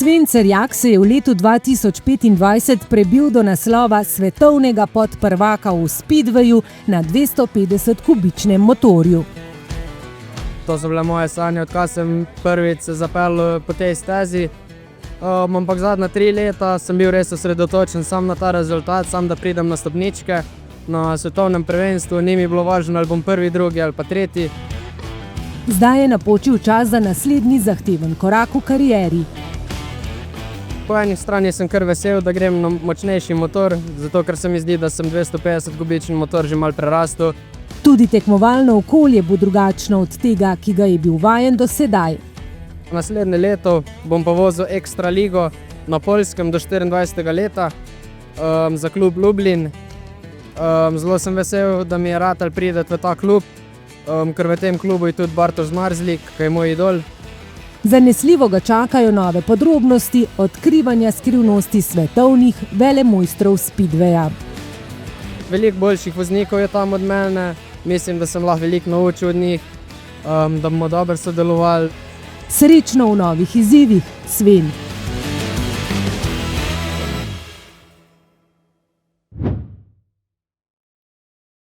Sven Cerjak se je v letu 2025 prebil do naslova svetovnega podprvaka v speedwayu na 250-kubičnem motorju. To so bile moje sanje, odkar sem prvič se zapeljal po tej stezi. Ampak zadnja 3 leta sem bil res osredotočen sam na ta rezultat, sam da pridem na stopničke. Na svetovnem prvenstvu ni mi bilo važno, ali bom prvi, drugi ali pa tretji. Zdaj je napočil čas za naslednji zahteven korak v karieri. Po eni strani sem kar vesel, da grem na močnejši motor, zato ker se mi zdi, da sem 250-kubični motor že malo prerastel. Tudi tekmovalno okolje bo drugačno od tega, ki ga je bil vajen do sedaj. Naslednje leto bom pa vozil Extra ligo na Poljskem do 24. leta za klub Lublin. Zelo sem vesel, da mi je ratal priti v ta klub, ker v tem klubu je tudi Bartoš Zmarzlik, ki je moj idol. Zanesljivo ga čakajo nove podrobnosti odkrivanja skrivnosti svetovnih velemojstrov speedwaya. Veliko boljših voznikov je tam od mene, mislim, da sem lahko veliko naučil od njih, da bomo dobro sodelovali. Srečno v novih izzivih, Sven!